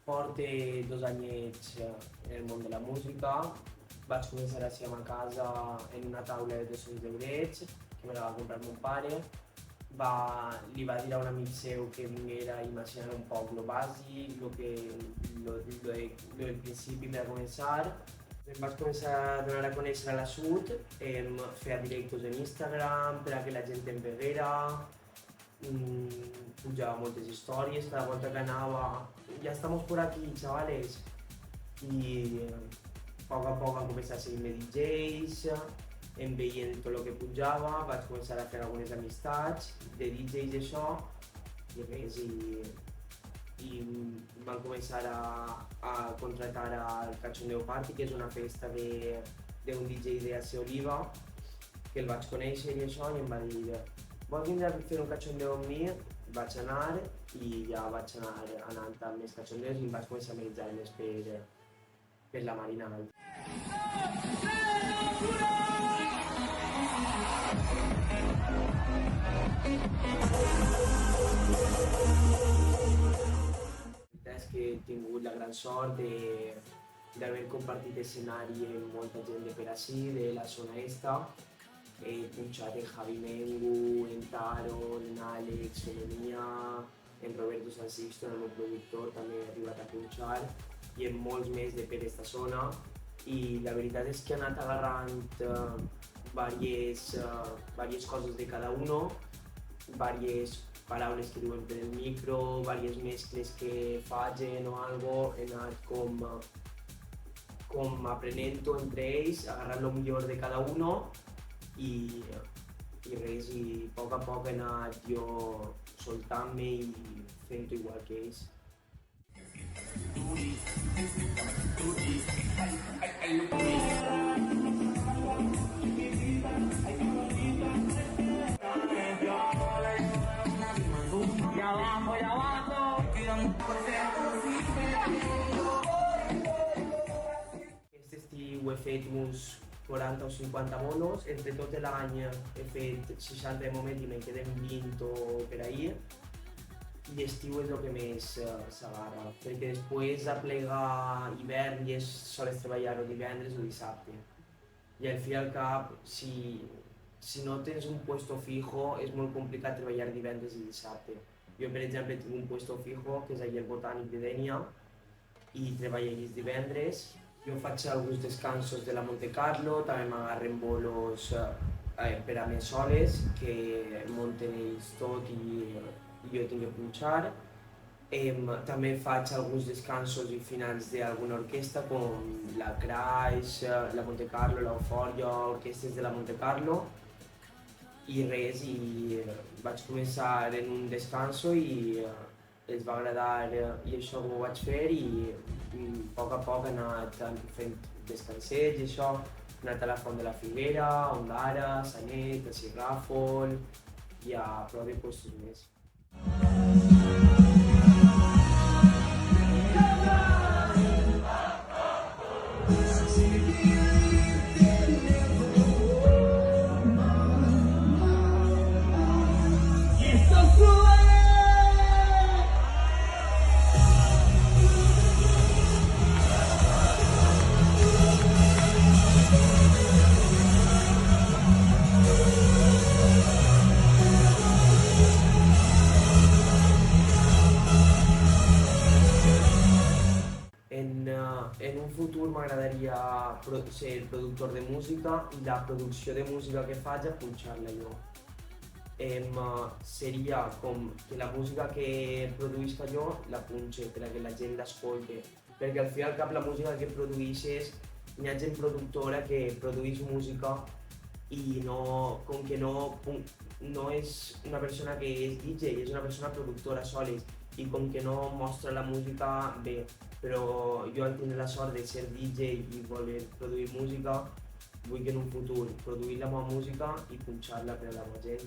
Porto 2 anyets en el món de la música. Vaig començar així a casa en una taula de 200 eurets que me la va comprar mon pare. Li va dir a un amic seu que vinguera a imaginar un poc lo bàsic, del principi per a començar. Em vaig començar a donar a conèixer a la Sud, feia directos en Instagram per a que la gent em veguera, pujava moltes històries, cada volta que anava, ja estamos por aquí, chavales. I a poc han començat a seguir-me DJs, em veient tot el que pujava, vaig començar a fer algunes amistats de DJs i això, i res, i van començar a contractar al Cachondeo Party, que és una festa d'un DJ de AC Oliva, que el vaig conèixer i això, i em va dir vols vindre a fer un cachondeo amb mi? Vaig anar i ja vaig anar anant amb més cachondeos i em vaig començar a menjar més per la Marina Alta. La veritat és que he tingut la gran sort d'haver compartit escenari amb molta gent de per ací, de la zona esta. He punxat en Javi Mengu, en Taro, en Àlex, en Enia, en Roberto San Sixto, el meu productor, també he arribat a punxar, i en molts més de per esta zona. I la veritat és que he anat agarrant diverses coses de cada uno, diverses paraules que diuen per el micro, diverses mescles que fagen o algo, he anat com aprenent-ho entre ells, agarrant el millor de cada uno i res, i a poc he anat jo soltant-me i fent-ho igual que ells. Aquest estiu he fet uns 40 o 50 bolos, entre tot l'any he fet 60 de moment i me'n queden 20 o per ahir. I l'estiu és el que més s'agarra, perquè després aplega hivern i sols treballar o divendres o dissabte. I al fi i al cap, si no tens un puesto fijo, és molt complicat treballar divendres i dissabte. Jo, per exemple, tinc un puesto fijo, que és allà al Botànic de Dénia, i treballo els divendres. Jo faig alguns descansos de la Monte Carlo, també m'agarren bolos per a més soles, que munten ells tot i jo tinc que punxar. També faig alguns descansos i finals d'alguna orquestra, com la Crash, la Monte Carlo, l'Eufòria, orquestres de la Monte Carlo. I res, i vaig començar en un descanso i els va agradar i això ho vaig fer, i a poc he anat fent descansets i això. He anat a la Font de la Figuera, a Ondara, a Sanet, a Sirràfol i a prou de puestos més. En un futur m'agradaria ser el productor de música i la producció de música que faig a punxar-la jo. Seria com que la música que produïsca jo la punxe per a que la gent l'escolti, perquè al fi i al cap la música que produïsses, hi ha gent productora que produeix música i com que no és una persona que és DJ, és una persona productora soles, i com que no mostra la música bé. Però jo al tenir la sort de ser DJ i voler produir música, vull que en un futur produir la meva música i punxar-la per a la meva gent.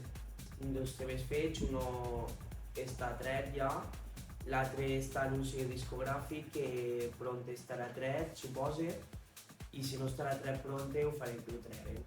Dos temes fets, uno està tret ja, l'altre està en un sello discogràfic que pront estarà tret, suposo, i si no estarà tret pront ho farem que ho treguem.